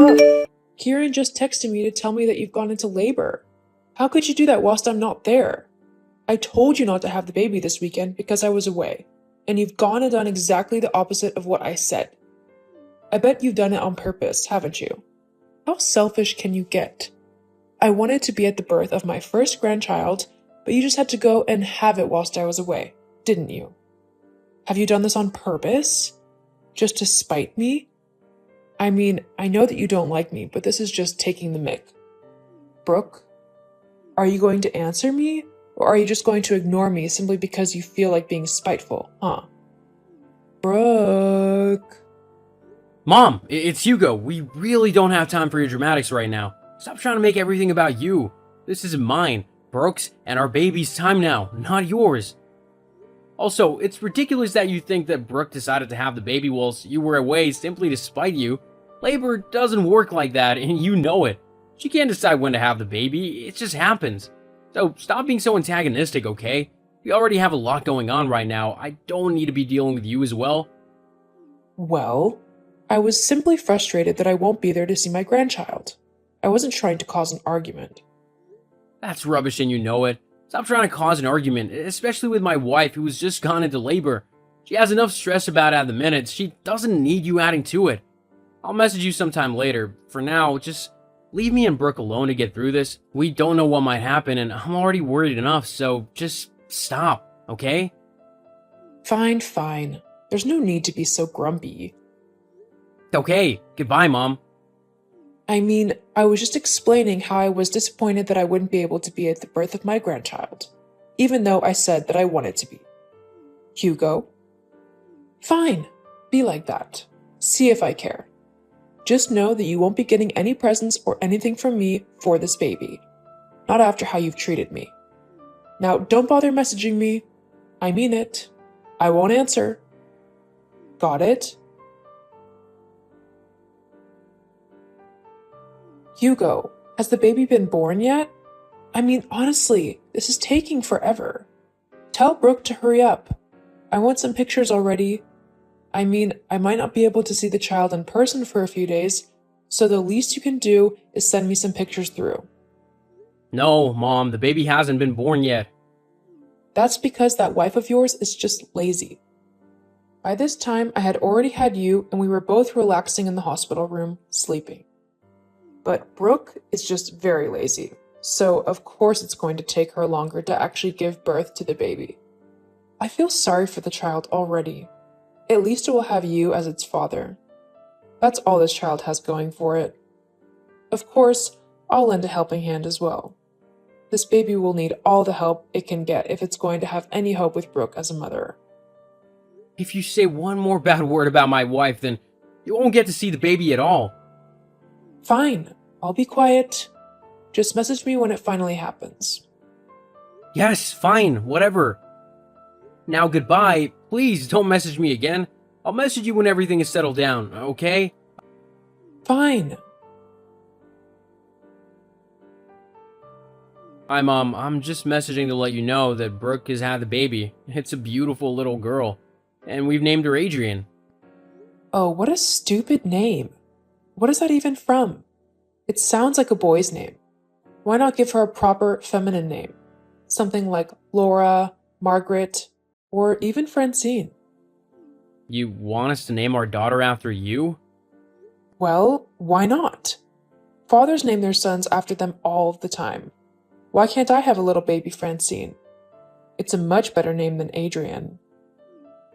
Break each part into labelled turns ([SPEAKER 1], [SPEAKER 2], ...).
[SPEAKER 1] Brooke, Kieran just texted me to tell me that you've gone into labor. How could you do that whilst I'm not there? I told you not to have the baby this weekend because I was away, and you've gone and done exactly the opposite of what I said. I bet you've done it on purpose, haven't you? How selfish can you get? I wanted to be at the birth of my first grandchild, but you just had to go and have it whilst I was away, didn't you? Have you done this on purpose? Just to spite me? I mean, I know that you don't like me, but this is just taking the mick. Brooke, are you going to answer me? Or are you just going to ignore me simply because you feel like being spiteful, huh? Brooke.
[SPEAKER 2] Mom, it's Hugo. We really don't have time for your dramatics right now. Stop trying to make everything about you. This isn't mine, Brooke's, and our baby's time now, not yours. Also, it's ridiculous that you think that Brooke decided to have the baby whilst you were away simply to spite you. Labor doesn't work like that, and you know it. She can't decide when to have the baby, it just happens. So stop being so antagonistic, okay? We already have a lot going on right now. I don't need to be dealing with you as well.
[SPEAKER 1] Well, I was simply frustrated that I won't be there to see my grandchild. I wasn't trying to cause an argument.
[SPEAKER 2] That's rubbish and you know it. Stop trying to cause an argument, especially with my wife who's just gone into labor. She has enough stress about it at the minute. She doesn't need you adding to it. I'll message you sometime later. For now, just leave me and Brooke alone to get through this. We don't know what might happen and I'm already worried enough, so just stop, okay?
[SPEAKER 1] Fine. There's no need to be so grumpy.
[SPEAKER 2] Okay, goodbye, Mom.
[SPEAKER 1] I mean, I was just explaining how I was disappointed that I wouldn't be able to be at the birth of my grandchild, even though I said that I wanted to be. Hugo? Fine, be like that. See if I care. Just know that you won't be getting any presents or anything from me for this baby. Not after how you've treated me. Now, don't bother messaging me. I mean it. I won't answer. Got it? Hugo, has the baby been born yet? I mean, honestly, this is taking forever. Tell Brooke to hurry up. I want some pictures already. I mean, I might not be able to see the child in person for a few days, so the least you can do is send me some pictures through.
[SPEAKER 2] No, Mom, the baby hasn't been born yet.
[SPEAKER 1] That's because that wife of yours is just lazy. By this time, I had already had you, and we were both relaxing in the hospital room, sleeping. But Brooke is just very lazy, so of course it's going to take her longer to actually give birth to the baby. I feel sorry for the child already. At least it will have you as its father. That's all this child has going for it. Of course, I'll lend a helping hand as well. This baby will need all the help it can get if it's going to have any hope with Brooke as a mother.
[SPEAKER 2] If you say one more bad word about my wife, then you won't get to see the baby at all.
[SPEAKER 1] Fine, I'll be quiet. Just message me when it finally happens.
[SPEAKER 2] Yes, fine, whatever. Now goodbye. Please don't message me again. I'll message you when everything is settled down, okay?
[SPEAKER 1] Fine.
[SPEAKER 2] Hi, Mom. I'm just messaging to let you know that Brooke has had the baby. It's a beautiful little girl. And we've named her Adrian.
[SPEAKER 1] Oh, what a stupid name. What is that even from? It sounds like a boy's name. Why not give her a proper feminine name? Something like Laura, Margaret, or even Francine.
[SPEAKER 2] You want us to name our daughter after you?
[SPEAKER 1] Well, why not? Fathers name their sons after them all the time. Why can't I have a little baby Francine? It's a much better name than Adrian.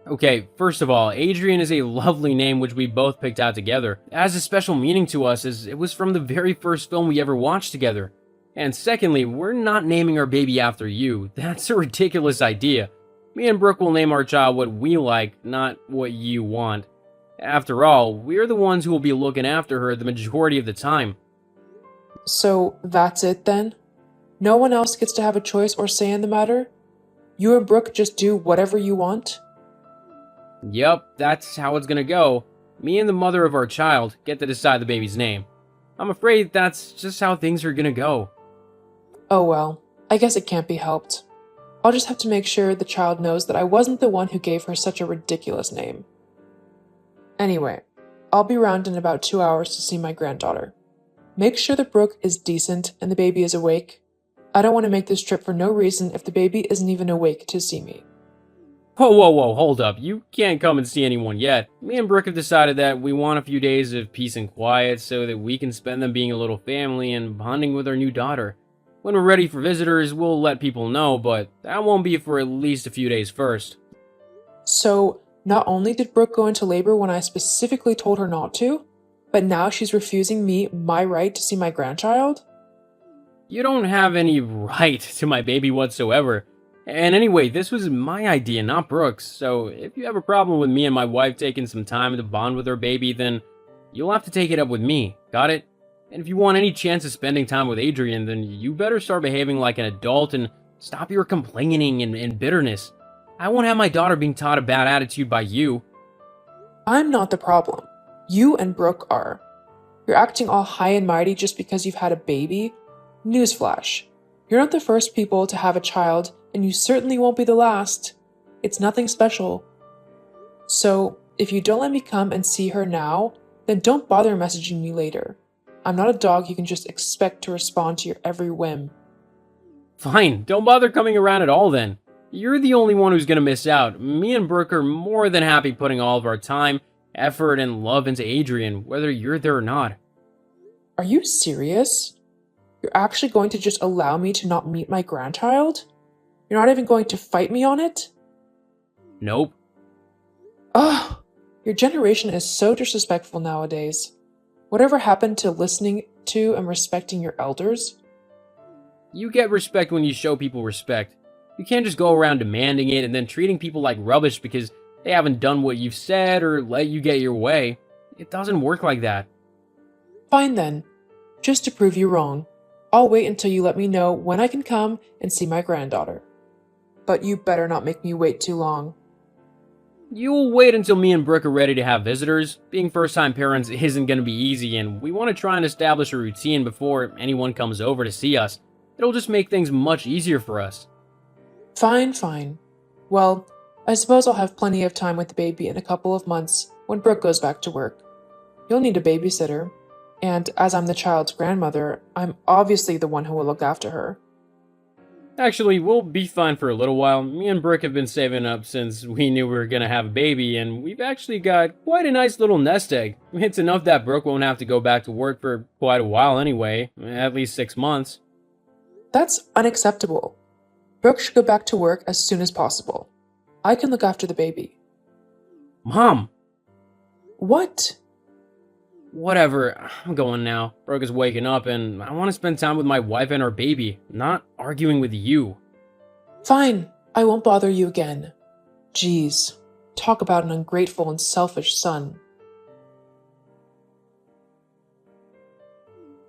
[SPEAKER 2] Okay, first of all, Adrian is a lovely name which we both picked out together. It has a special meaning to us as it was from the very first film we ever watched together. And secondly, we're not naming our baby after you. That's a ridiculous idea. Me and Brooke will name our child what we like, not what you want. After all, we're the ones who will be looking after her the majority of the time.
[SPEAKER 1] So that's it then? No one else gets to have a choice or say in the matter? You and Brooke just do whatever you want?
[SPEAKER 2] Yup, that's how it's gonna go. Me and the mother of our child get to decide the baby's name. I'm afraid that's just how things are gonna go.
[SPEAKER 1] Oh well, I guess it can't be helped. I'll just have to make sure the child knows that I wasn't the one who gave her such a ridiculous name. Anyway, I'll be around in about 2 hours to see my granddaughter. Make sure that Brooke is decent and the baby is awake. I don't want to make this trip for no reason if the baby isn't even awake to see me.
[SPEAKER 2] Whoa, hold up. You can't come and see anyone yet. Me and Brooke have decided that we want a few days of peace and quiet so that we can spend them being a little family and bonding with our new daughter. When we're ready for visitors, we'll let people know, but that won't be for at least a few days first.
[SPEAKER 1] So, not only did Brooke go into labor when I specifically told her not to, but now she's refusing me my right to see my grandchild?
[SPEAKER 2] You don't have any right to my baby whatsoever. And anyway, this was my idea, not Brooke's, so if you have a problem with me and my wife taking some time to bond with our baby, then you'll have to take it up with me, got it? And if you want any chance of spending time with Adrian, then you better start behaving like an adult and stop your complaining and bitterness. I won't have my daughter being taught a bad attitude by you.
[SPEAKER 1] I'm not the problem. You and Brooke are. You're acting all high and mighty just because you've had a baby? Newsflash. You're not the first people to have a child, and you certainly won't be the last. It's nothing special. So, if you don't let me come and see her now, then don't bother messaging me later. I'm not a dog you can just expect to respond to your every whim.
[SPEAKER 2] Fine, don't bother coming around at all then. You're the only one who's gonna miss out. Me and Brooke are more than happy putting all of our time, effort, and love into Adrian, whether you're there or not.
[SPEAKER 1] Are you serious? You're actually going to just allow me to not meet my grandchild? You're not even going to fight me on it?
[SPEAKER 2] Nope.
[SPEAKER 1] Ugh, your generation is so disrespectful nowadays. Whatever happened to listening to and respecting your elders?
[SPEAKER 2] You get respect when you show people respect. You can't just go around demanding it and then treating people like rubbish because they haven't done what you've said or let you get your way. It doesn't work like that.
[SPEAKER 1] Fine then. Just to prove you wrong, I'll wait until you let me know when I can come and see my granddaughter. But you better not make me wait too long.
[SPEAKER 2] You'll wait until me and Brooke are ready to have visitors. Being first-time parents isn't going to be easy, and we want to try and establish a routine before anyone comes over to see us. It'll just make things much easier for us.
[SPEAKER 1] Fine. Well, I suppose I'll have plenty of time with the baby in a couple of months when Brooke goes back to work. You'll need a babysitter, and as I'm the child's grandmother, I'm obviously the one who will look after her.
[SPEAKER 2] Actually, we'll be fine for a little while. Me and Brooke have been saving up since we knew we were gonna have a baby, and we've actually got quite a nice little nest egg. It's enough that Brooke won't have to go back to work for quite a while anyway, at least 6 months.
[SPEAKER 1] That's unacceptable. Brooke should go back to work as soon as possible. I can look after the baby.
[SPEAKER 2] Mom!
[SPEAKER 1] What?
[SPEAKER 2] Whatever, I'm going now. Brooke is waking up, and I want to spend time with my wife and our baby, not arguing with you.
[SPEAKER 1] Fine, I won't bother you again. Jeez, talk about an ungrateful and selfish son.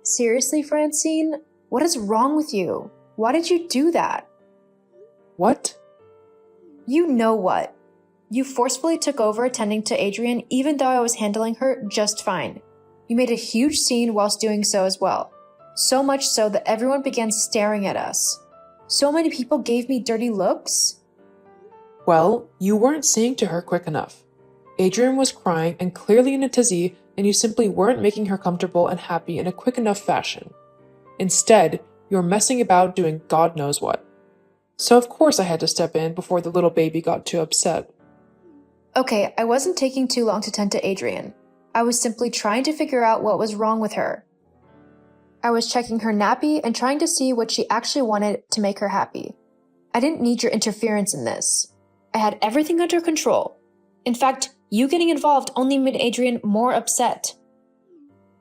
[SPEAKER 3] Seriously, Francine? What is wrong with you? Why did you do that?
[SPEAKER 1] What?
[SPEAKER 3] You know what. You forcefully took over attending to Adrian even though I was handling her just fine. You made a huge scene whilst doing so as well. So much so that everyone began staring at us. So many people gave me dirty looks.
[SPEAKER 1] Well, you weren't saying to her quick enough. Adrian was crying and clearly in a tizzy, and you simply weren't making her comfortable and happy in a quick enough fashion. Instead, you were messing about doing God knows what. So of course I had to step in before the little baby got too upset.
[SPEAKER 3] Okay, I wasn't taking too long to tend to Adrian. I was simply trying to figure out what was wrong with her. I was checking her nappy and trying to see what she actually wanted to make her happy. I didn't need your interference in this. I had everything under control. In fact, you getting involved only made Adrian more upset.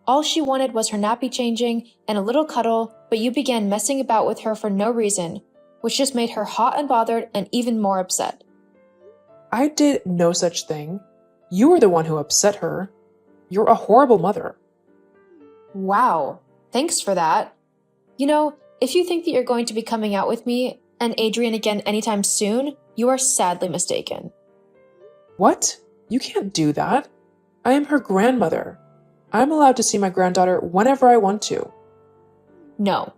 [SPEAKER 3] All she wanted was her nappy changing and a little cuddle, but you began messing about with her for no reason, which just made her hot and bothered and even more upset.
[SPEAKER 1] I did no such thing. You were the one who upset her. You're a horrible mother.
[SPEAKER 3] Wow, thanks for that. You know, if you think that you're going to be coming out with me and Adrian again anytime soon, you are sadly mistaken.
[SPEAKER 1] What? You can't do that. I am her grandmother. I'm allowed to see my granddaughter whenever I want to.
[SPEAKER 3] No,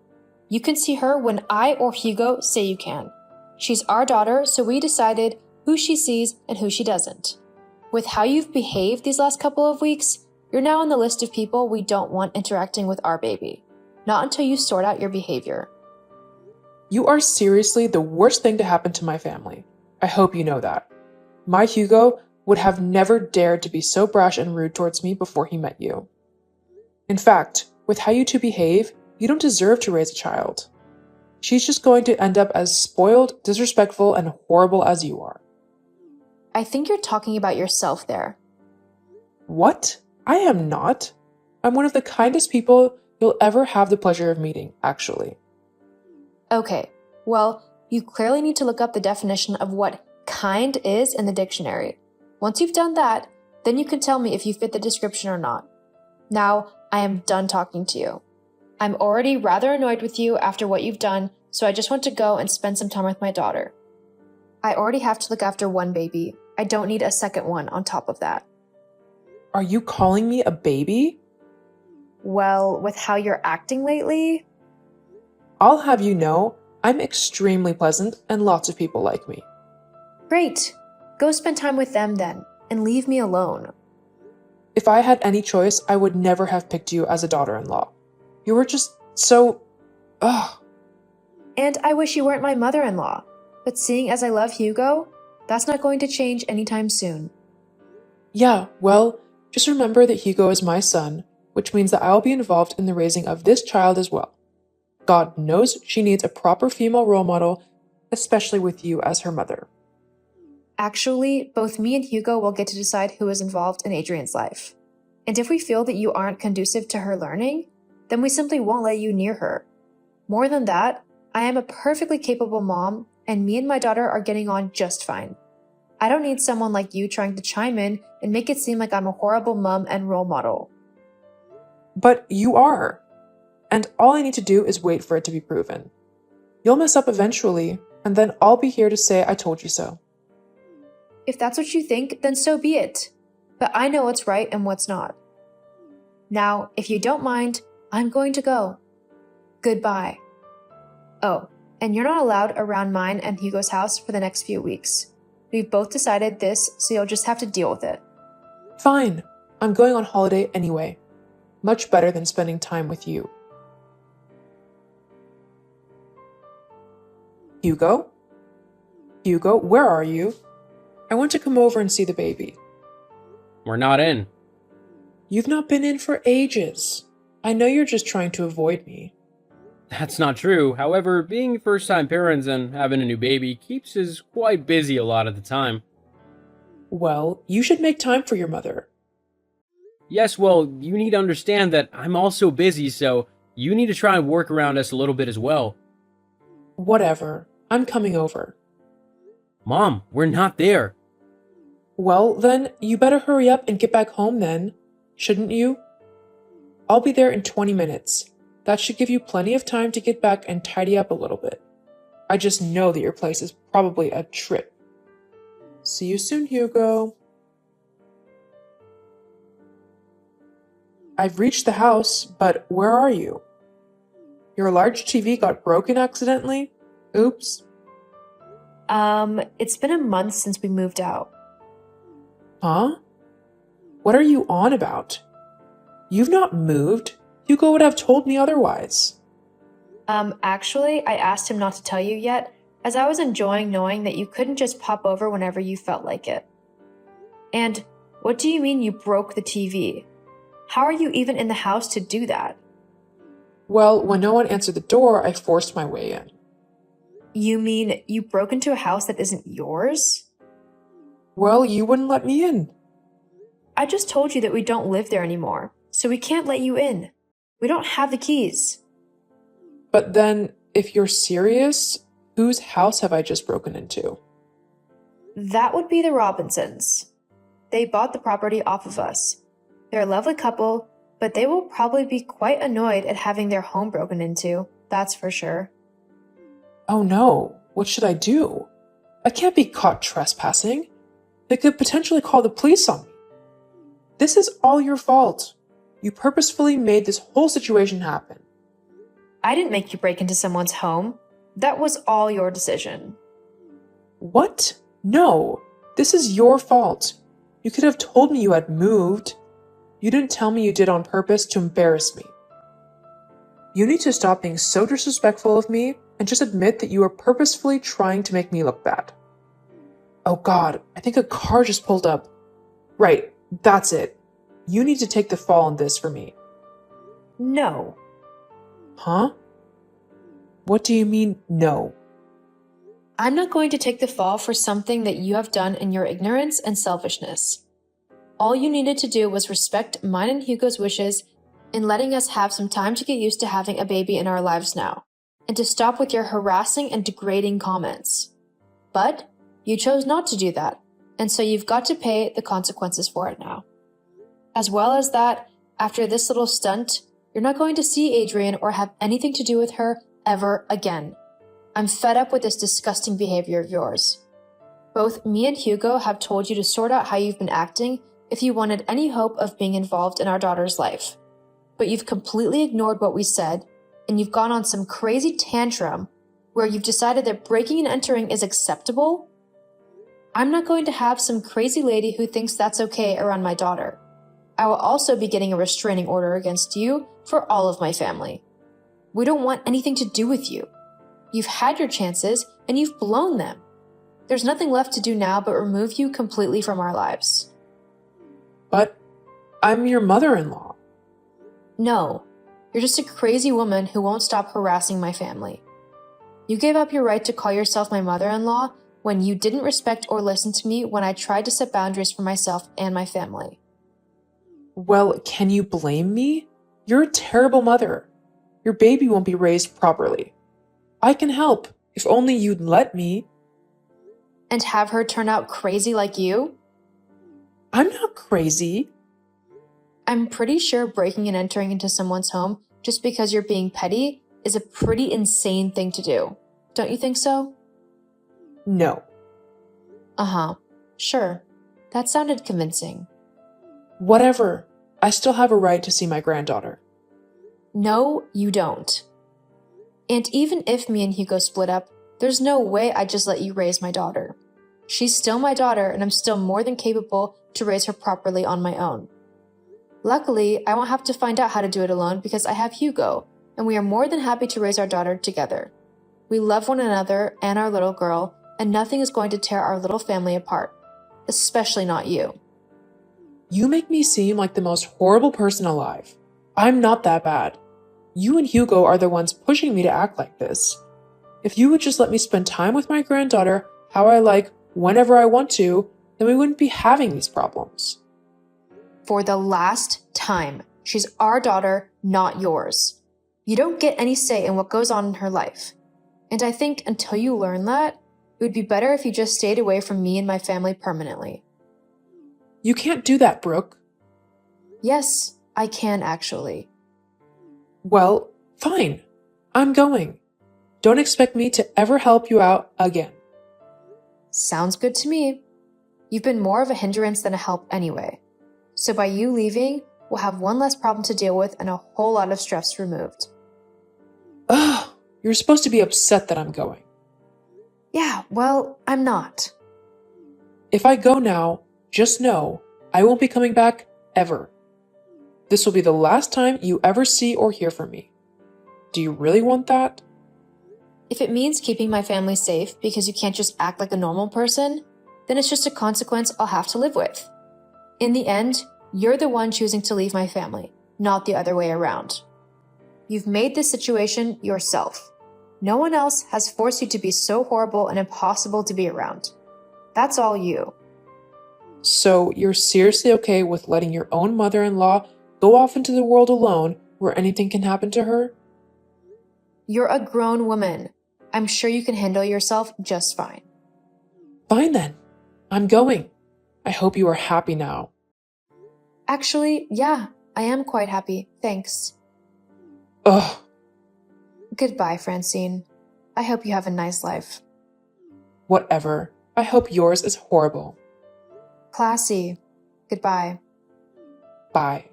[SPEAKER 3] you can see her when I or Hugo say you can. She's our daughter, so we decided who she sees and who she doesn't. With how you've behaved these last couple of weeks, You're now on the list of people we don't want interacting with our baby. Not until you sort out your behavior.
[SPEAKER 1] You are seriously the worst thing to happen to my family. I hope you know that. My Hugo would have never dared to be so brash and rude towards me before he met you. In fact, with how you two behave, you don't deserve to raise a child. She's just going to end up as spoiled, disrespectful, and horrible as you are.
[SPEAKER 3] I think you're talking about yourself there.
[SPEAKER 1] What? I am not. I'm one of the kindest people you'll ever have the pleasure of meeting, actually.
[SPEAKER 3] Okay, well, you clearly need to look up the definition of what kind is in the dictionary. Once you've done that, then you can tell me if you fit the description or not. Now, I am done talking to you. I'm already rather annoyed with you after what you've done, so I just want to go and spend some time with my daughter. I already have to look after one baby. I don't need a second one on top of that.
[SPEAKER 1] Are you calling me a baby?
[SPEAKER 3] Well, with how you're acting lately...
[SPEAKER 1] I'll have you know, I'm extremely pleasant and lots of people like me.
[SPEAKER 3] Great. Go spend time with them then, and leave me alone.
[SPEAKER 1] If I had any choice, I would never have picked you as a daughter-in-law. You were just so... ugh.
[SPEAKER 3] And I wish you weren't my mother-in-law. But seeing as I love Hugo, that's not going to change anytime soon.
[SPEAKER 1] Yeah, well, just remember that Hugo is my son, which means that I'll be involved in the raising of this child as well. God knows she needs a proper female role model, especially with you as her mother.
[SPEAKER 3] Actually, both me and Hugo will get to decide who is involved in Adrian's life. And if we feel that you aren't conducive to her learning, then we simply won't let you near her. More than that, I am a perfectly capable mom, and me and my daughter are getting on just fine. I don't need someone like you trying to chime in and make it seem like I'm a horrible mom and role model.
[SPEAKER 1] But you are. And all I need to do is wait for it to be proven. You'll mess up eventually, and then I'll be here to say I told you so.
[SPEAKER 3] If that's what you think, then so be it. But I know what's right and what's not. Now, if you don't mind, I'm going to go. Goodbye. Oh, and you're not allowed around mine and Hugo's house for the next few weeks. We've both decided this, so you'll just have to deal with it.
[SPEAKER 1] Fine. I'm going on holiday anyway. Much better than spending time with you. Hugo? Hugo, where are you? I want to come over and see the baby.
[SPEAKER 2] We're not in.
[SPEAKER 1] You've not been in for ages. I know you're just trying to avoid me.
[SPEAKER 2] That's not true. However, being first-time parents and having a new baby keeps us quite busy a lot of the time.
[SPEAKER 1] Well, you should make time for your mother.
[SPEAKER 2] Yes, well, you need to understand that I'm also busy, so you need to try and work around us a little bit as well.
[SPEAKER 1] Whatever. I'm coming over.
[SPEAKER 2] Mom, we're not there.
[SPEAKER 1] Well, then, you better hurry up and get back home then, shouldn't you? I'll be there in 20 minutes. That should give you plenty of time to get back and tidy up a little bit. I just know that your place is probably a trip. See you soon, Hugo. I've reached the house, but where are you? Your large TV got broken accidentally? Oops.
[SPEAKER 3] It's been a month since we moved out.
[SPEAKER 1] Huh? What are you on about? You've not moved. Hugo would have told me otherwise.
[SPEAKER 3] Actually, I asked him not to tell you yet, as I was enjoying knowing that you couldn't just pop over whenever you felt like it. And what do you mean you broke the TV? How are you even in the house to do that?
[SPEAKER 1] Well, when no one answered the door, I forced my way in.
[SPEAKER 3] You mean you broke into a house that isn't yours?
[SPEAKER 1] Well, you wouldn't let me in.
[SPEAKER 3] I just told you that we don't live there anymore, so we can't let you in. We don't have the keys.
[SPEAKER 1] But then, if you're serious, whose house have I just broken into?
[SPEAKER 3] That would be the Robinsons. They bought the property off of us. They're a lovely couple, but they will probably be quite annoyed at having their home broken into, that's for sure.
[SPEAKER 1] Oh no, what should I do? I can't be caught trespassing. They could potentially call the police on me. This is all your fault. You purposefully made this whole situation happen.
[SPEAKER 3] I didn't make you break into someone's home. That was all your decision.
[SPEAKER 1] What? No, this is your fault. You could have told me you had moved. You didn't tell me you did on purpose to embarrass me. You need to stop being so disrespectful of me and just admit that you are purposefully trying to make me look bad. Oh God, I think a car just pulled up. Right, that's it. You need to take the fall on this for me.
[SPEAKER 3] No.
[SPEAKER 1] Huh? What do you mean, no?
[SPEAKER 3] I'm not going to take the fall for something that you have done in your ignorance and selfishness. All you needed to do was respect mine and Hugo's wishes in letting us have some time to get used to having a baby in our lives now, and to stop with your harassing and degrading comments. But you chose not to do that, and so you've got to pay the consequences for it now. As well as that, after this little stunt, you're not going to see Adrian or have anything to do with her ever again. I'm fed up with this disgusting behavior of yours. Both me and Hugo have told you to sort out how you've been acting if you wanted any hope of being involved in our daughter's life. But you've completely ignored what we said, and you've gone on some crazy tantrum where you've decided that breaking and entering is acceptable? I'm not going to have some crazy lady who thinks that's okay around my daughter. I will also be getting a restraining order against you for all of my family. We don't want anything to do with you. You've had your chances, and you've blown them. There's nothing left to do now but remove you completely from our lives.
[SPEAKER 1] But I'm your mother-in-law.
[SPEAKER 3] No, you're just a crazy woman who won't stop harassing my family. You gave up your right to call yourself my mother-in-law when you didn't respect or listen to me when I tried to set boundaries for myself and my family.
[SPEAKER 1] Well, can you blame me? You're a terrible mother. Your baby won't be raised properly. I can help, if only you'd let me.
[SPEAKER 3] And have her turn out crazy like you?
[SPEAKER 1] I'm not crazy.
[SPEAKER 3] I'm pretty sure breaking and entering into someone's home just because you're being petty is a pretty insane thing to do. Don't you think so?
[SPEAKER 1] No.
[SPEAKER 3] Uh-huh. Sure. That sounded convincing.
[SPEAKER 1] Whatever. I still have a right to see my granddaughter.
[SPEAKER 3] No, you don't. And even if me and Hugo split up, there's no way I'd just let you raise my daughter. She's still my daughter, and I'm still more than capable to raise her properly on my own. Luckily, I won't have to find out how to do it alone because I have Hugo, and we are more than happy to raise our daughter together. We love one another and our little girl, and nothing is going to tear our little family apart, especially not you.
[SPEAKER 1] You make me seem like the most horrible person alive. I'm not that bad. You and Hugo are the ones pushing me to act like this. If you would just let me spend time with my granddaughter how I like, whenever I want to, then we wouldn't be having these problems.
[SPEAKER 3] For the last time, she's our daughter, not yours. You don't get any say in what goes on in her life. And I think until you learn that, it would be better if you just stayed away from me and my family permanently.
[SPEAKER 1] You can't do that, Brooke.
[SPEAKER 3] Yes, I can actually.
[SPEAKER 1] Well, fine. I'm going. Don't expect me to ever help you out again.
[SPEAKER 3] Sounds good to me. You've been more of a hindrance than a help anyway. So by you leaving, we'll have one less problem to deal with and a whole lot of stress removed.
[SPEAKER 1] Ugh, you're supposed to be upset that I'm going.
[SPEAKER 3] Yeah, well, I'm not.
[SPEAKER 1] If I go now, just know I won't be coming back ever. This will be the last time you ever see or hear from me. Do you really want that?
[SPEAKER 3] If it means keeping my family safe because you can't just act like a normal person, then it's just a consequence I'll have to live with. In the end, you're the one choosing to leave my family, not the other way around. You've made this situation yourself. No one else has forced you to be so horrible and impossible to be around. That's all you.
[SPEAKER 1] So you're seriously okay with letting your own mother-in-law go off into the world alone where anything can happen to her?
[SPEAKER 3] You're a grown woman. I'm sure you can handle yourself just fine.
[SPEAKER 1] Fine then. I'm going. I hope you are happy now.
[SPEAKER 3] Actually, yeah, I am quite happy. Thanks.
[SPEAKER 1] Ugh.
[SPEAKER 3] Goodbye, Francine. I hope you have a nice life.
[SPEAKER 1] Whatever. I hope yours is horrible.
[SPEAKER 3] Classy. Goodbye.
[SPEAKER 1] Bye.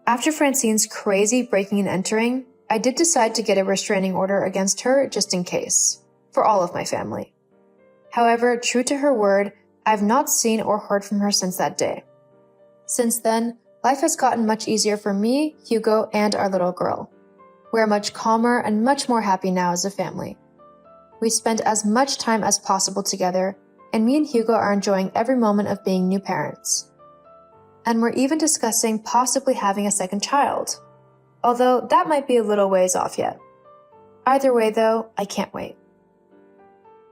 [SPEAKER 3] After Francine's crazy breaking and entering, I did decide to get a restraining order against her just in case, for all of my family. However, true to her word, I've not seen or heard from her since that day. Since then, life has gotten much easier for me, Hugo, and our little girl. We're much calmer and much more happy now as a family. We spend as much time as possible together, and me and Hugo are enjoying every moment of being new parents. And we're even discussing possibly having a second child, although that might be a little ways off yet. Either way though, I can't wait.